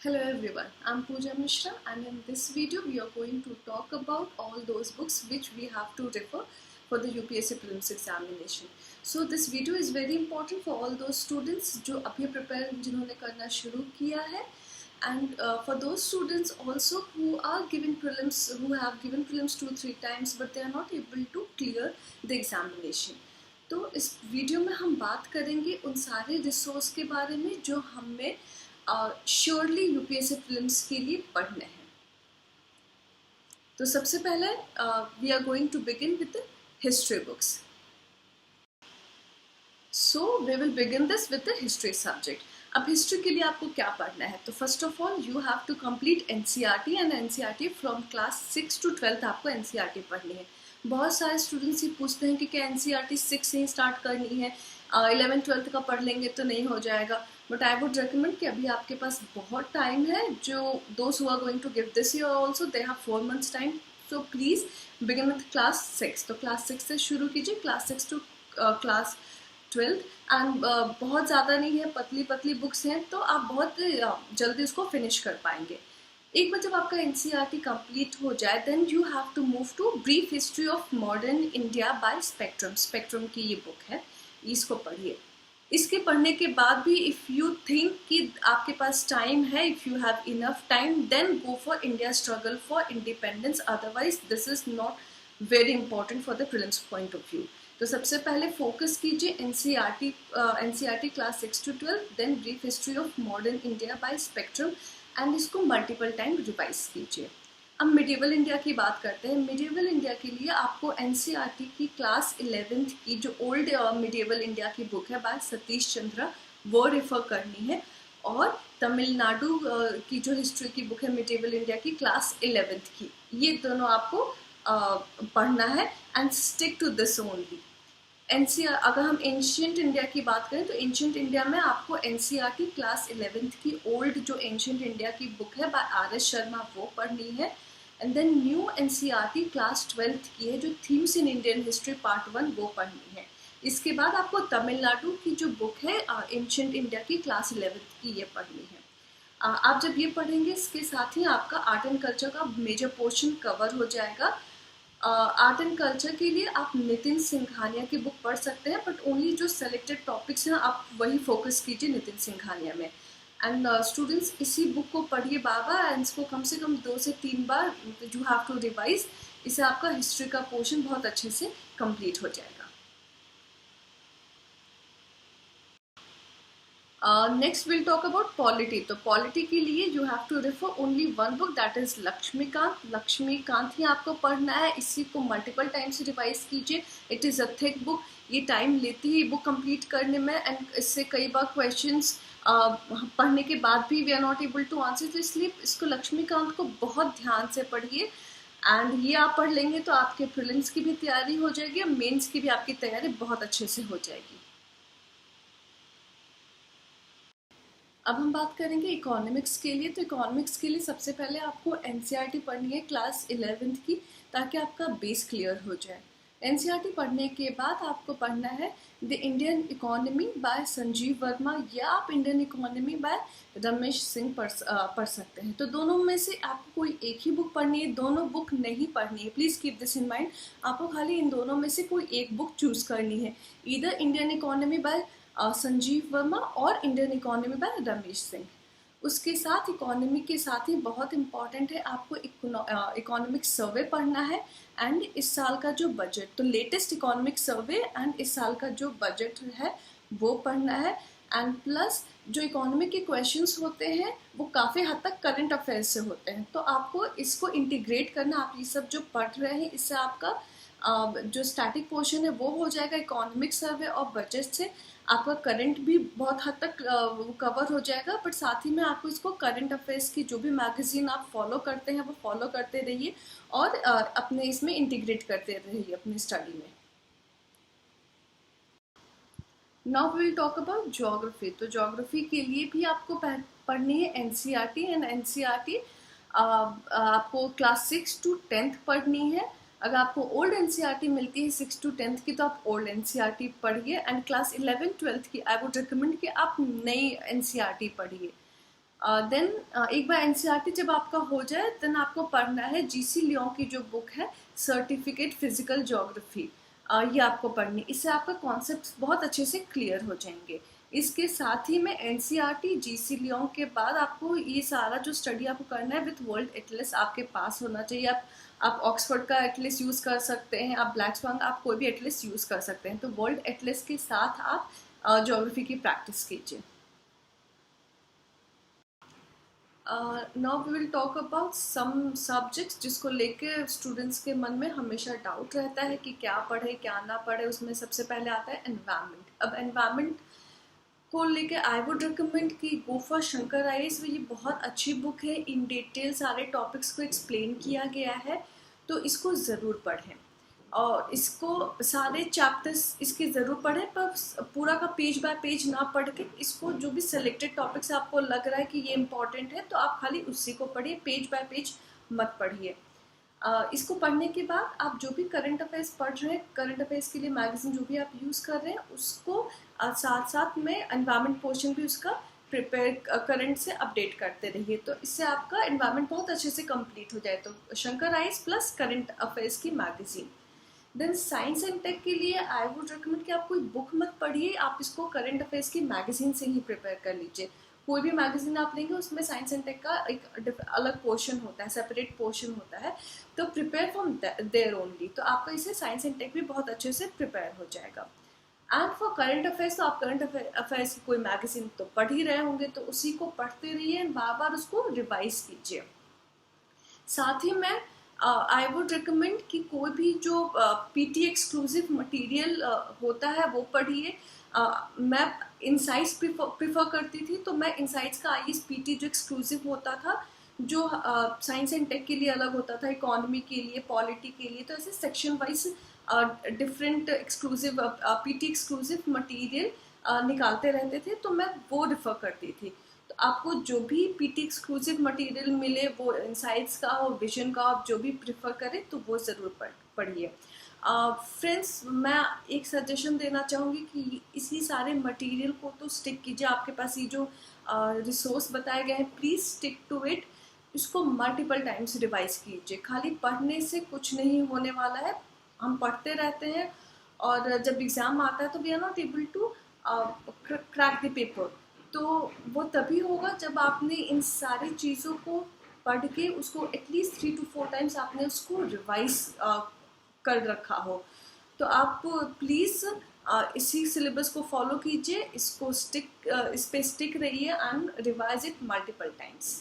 Hello everyone, I'm Pooja Mishra and in this video we are going to talk about all those books which we have to refer for the UPSC prelims examination. So this video is very important for all those students जो अभी prepare जिन्होंने करना शुरू किया है and for those students also who are given prelims, who have given prelims 2-3 times but they are not able to clear the examination. तो इस video में हम बात करेंगे उन सारे रिसोर्स के बारे में जो हमें श्योरली यूपीएससी प्रीलिम्स के लिए पढ़ने हैं। तो सबसे पहले we are going to begin with the history books. So we will begin this with the history subject. अब हिस्ट्री के लिए आपको क्या पढ़ना है? तो first of all you have to complete NCERT and NCERT from class 6 to 12 आपको NCERT पढ़नी है। बहुत सारे स्टूडेंट्स ये पूछते हैं कि क्या एनसीईआरटी 6 से ही स्टार्ट करनी है, 11th-12th का पढ़ लेंगे तो नहीं हो जाएगा। बट आई वुड रिकमेंड कि अभी आपके पास बहुत टाइम है। जो दोस्त who are going to give this year also they have 4 months time, so please begin with class 6। तो क्लास 6 से शुरू कीजिए, क्लास 6 to क्लास 12 एंड बहुत ज़्यादा नहीं है, पतली पतली बुक्स हैं तो आप बहुत जल्दी उसको फिनिश कर पाएंगे। एक बार जब आपका एनसीईआरटी कंप्लीट हो जाए then you have to move to brief history of modern India by spectrum. Spectrum की ये बुक है, इसको पढ़िए। इसके पढ़ने के बाद भी इफ़ यू थिंक कि आपके पास टाइम है, if you have enough time then go for India struggle for independence, otherwise this is not very important for the prelims point of view. तो सबसे पहले फोकस कीजिए NCERT class 6 to 12, then brief history of modern India by spectrum and इसको multiple time revise कीजिए। अब medieval India की बात करते हैं। मिडिवल इंडिया के लिए आपको एनसीईआरटी की क्लास 11th की जो ओल्ड मिडिवल इंडिया की बुक है बाय सतीश चंद्रा वो रेफर करनी है, और तमिलनाडु की जो हिस्ट्री की बुक है मिडिवल इंडिया की क्लास 11th की, ये दोनों आपको पढ़ना है and stick to this only. NCR अगर हम एंशियंट इंडिया की बात करें तो एंशियंट इंडिया में आपको एनसीईआरटी क्लास 11th की ओल्ड जो एंशियंट इंडिया की बुक है बाय आर.एस. शर्मा वो पढ़नी है, and then new NCERT class 12th की है जो themes in Indian history part 1 वो पढ़नी है। इसके बाद आपको तमिलनाडु की जो बुक है एंशियंट इंडिया की क्लास 11th की ये पढ़नी है। आप जब ये पढ़ेंगे इसके साथ ही आपका आर्ट एंड कल्चर का मेजर पोर्शन कवर हो जाएगा। आर्ट एंड कल्चर के लिए आप नितिन सिंघानिया की बुक पढ़ सकते हैं, बट ओनली जो सेलेक्टेड टॉपिक्स हैं आप वही फोकस कीजिए नितिन सिंघानिया में। एंड स्टूडेंट्स इसी बुक को पढ़िए बार बार एंड इसको कम से कम 2 से 3 बार यू हैव टू रिवाइज। इससे आपका हिस्ट्री का पोर्शन बहुत अच्छे से कंप्लीट हो जाएगा। Next will talk about polity. तो पॉलिटी के लिए you have to refer only one book, that is Laxmikanth. Laxmikanth ही आपको पढ़ना है, इसी को मल्टीपल टाइम्स रिवाइज कीजिए। It is a thick book, ये टाइम लेती है बुक कंप्लीट करने में एंड इससे कई बार क्वेश्चंस पढ़ने के बाद भी we are not able to answer, तो इसलिए इसको लक्ष्मीकांत को बहुत ध्यान से पढ़िए एंड ये आप पढ़ लेंगे तो आपके प्रीलिम्स की भी तैयारी हो जाएगी और मेंस की भी आपकी तैयारी बहुत अच्छे से हो जाएगी। अब हम बात करेंगे इकोनॉमिक्स के लिए। तो इकोनॉमिक्स के लिए सबसे पहले आपको एनसीईआरटी पढ़नी है क्लास 11th की, ताकि आपका बेस क्लियर हो जाए। एनसीईआरटी पढ़ने के बाद आपको पढ़ना है the Indian economy by Sanjiv Verma, या आप Indian economy by Ramesh Singh पढ़ सकते हैं। तो दोनों में से आपको कोई एक ही बुक पढ़नी है, दोनों बुक नहीं पढ़नी है। Please keep this in mind, आपको खाली इन दोनों में से कोई एक बुक चूज़ करनी है, either Indian economy by Sanjiv Verma और Indian economy by Ramesh Singh. उसके साथ इकोनॉमी के साथ ही बहुत इम्पॉर्टेंट है आपको इकोनॉमिक सर्वे पढ़ना है एंड इस साल का जो बजट, तो लेटेस्ट इकोनॉमिक सर्वे एंड इस साल का जो बजट है वो पढ़ना है। एंड प्लस जो इकोनॉमी के क्वेश्चंस होते हैं वो काफ़ी हद तक करंट अफेयर्स से होते हैं, तो आपको इसको इंटीग्रेट करना। आप ये सब जो पढ़ रहे हैं इससे आपका जो स्टैटिक पोर्शन है वो हो जाएगा इकोनॉमिक सर्वे और बजट से, आपका करंट भी बहुत हद तक कवर हो जाएगा, बट साथ ही में आपको इसको करंट अफेयर्स की जो भी मैगजीन आप फॉलो करते हैं वो फॉलो करते रहिए और अपने इसमें इंटीग्रेट करते रहिए अपनी स्टडी में। Now we will talk about geography. तो ज्योग्राफी के लिए भी आपको पढ़नी है एनसीईआरटी एंड एनसीईआरटी आपको क्लास 6 to 10th पढ़नी है। अगर आपको ओल्ड एनसीईआरटी मिलती है 6 to 10th की तो आप ओल्ड एनसीईआरटी पढ़िए, एंड क्लास 11-12th की आई वुड रिकमेंड कि आप नई एनसीईआरटी पढ़िए। देन एक बार एनसीईआरटी जब आपका हो जाए देन आपको पढ़ना है जीसी लियों की जो बुक है सर्टिफिकेट फिजिकल ज्योग्राफी। ये आपको पढ़नी, इससे आपका कॉन्सेप्ट बहुत अच्छे से क्लियर हो जाएंगे। इसके साथ ही में एनसीईआरटी जीसी लियों के बाद आपको ये सारा जो स्टडी आपको करना है विथ वर्ल्ड एटलस आपके पास होना चाहिए। आप ऑक्सफोर्ड का एटलस यूज़ कर सकते हैं, आप ब्लैक स्वान, आप कोई भी एटलस यूज़ कर सकते हैं। तो वर्ल्ड एटलस के साथ आप ज्योग्राफी की प्रैक्टिस कीजिए। Now we will talk about some subjects जिसको लेके स्टूडेंट्स के मन में हमेशा डाउट रहता है कि क्या पढ़े क्या ना पढ़े। उसमें सबसे पहले आता है एनवायरनमेंट। अब एनवायरनमेंट को लेके आई वुड रिकमेंड कि गो फॉर शंकर आईएएस। ये बहुत अच्छी बुक है, इन डिटेल सारे टॉपिक्स को एक्सप्लेन किया गया है, तो इसको ज़रूर पढ़ें और इसको सारे चैप्टर्स इसके ज़रूर पढ़ें, पर पूरा का पेज बाय पेज ना पढ़ के इसको जो भी सिलेक्टेड टॉपिक्स आपको लग रहा है कि ये इंपॉर्टेंट है तो आप खाली उसी को पढ़िए, पेज बाय पेज मत पढ़िए। इसको पढ़ने के बाद आप जो भी करंट अफेयर्स पढ़ रहे हैं, करंट अफेयर्स के लिए मैगजीन जो भी आप यूज़ कर रहे हैं उसको साथ साथ में एनवायरनमेंट पोर्शन भी उसका प्रिपेयर करंट से अपडेट करते रहिए, तो इससे आपका एनवायरनमेंट बहुत अच्छे से कंप्लीट हो जाए। तो Shankar IAS plus current affairs की magazine. Then science and tech के लिए आई वुड रिकमेंड कि आप कोई बुक मत पढ़िए, आप इसको करंट अफेयर्स की मैगजीन से ही प्रिपेयर कर लीजिए। कोई भी मैगजीन आप लेंगे उसमें साइंस एंड टेक का एक अलग पोर्शन होता है, सेपरेट पोर्शन होता है, तो प्रिपेयर फ्रॉम देयर ओनली। तो आपका इससे साइंस एंड टेक भी बहुत अच्छे से प्रिपेयर हो जाएगा। एंड फॉर करंट अफेयर्स, तो आप करंट अफेयर्स की कोई मैगजीन तो पढ़ ही रहे होंगे, तो उसी को पढ़ते रहिए, बार बार उसको रिवाइज कीजिए। साथ ही में आई वुड रिकमेंड कि कोई भी जो पीटी एक्सक्लूसिव मटेरियल होता है वो पढ़िए। मैं इनसाइट्स प्रीफर करती थी, तो मैं इनसाइट्स का आईएएस पीटी जो एक्सक्लूसिव होता था, जो साइंस एंड टेक के लिए अलग होता था, इकोनॉमी के लिए, पॉलिटी के लिए, तो ऐसे section wise different exclusive PT exclusive material निकालते रहते थे, तो मैं वो रेफर करती थी। तो आपको जो भी पीटी एक्सक्लूसिव मटेरियल मिले, वो इनसाइट्स का हो, विजन का, आप जो भी प्रिफर करें तो वो ज़रूर पढ़िए। फ्रेंड्स, मैं एक सजेशन देना चाहूँगी कि इसी सारे मटेरियल को तो स्टिक कीजिए। आपके पास ये जो रिसोर्स बताए गए हैं, प्लीज़ स्टिक टू इट। इसको मल्टीपल टाइम्स रिवाइज कीजिए। खाली पढ़ने से कुछ नहीं होने वाला है, हम पढ़ते रहते हैं और जब एग्ज़ाम आता है तो we are not able to crack the paper. तो वो तभी होगा जब आपने इन सारी चीज़ों को पढ़ के उसको एटलीस्ट 3 to 4 टाइम्स आपने उसको रिवाइज कर रखा हो। तो आप प्लीज़ इसी सिलेबस को फॉलो कीजिए, इसको इस पे स्टिक रहिए and revise it multiple times.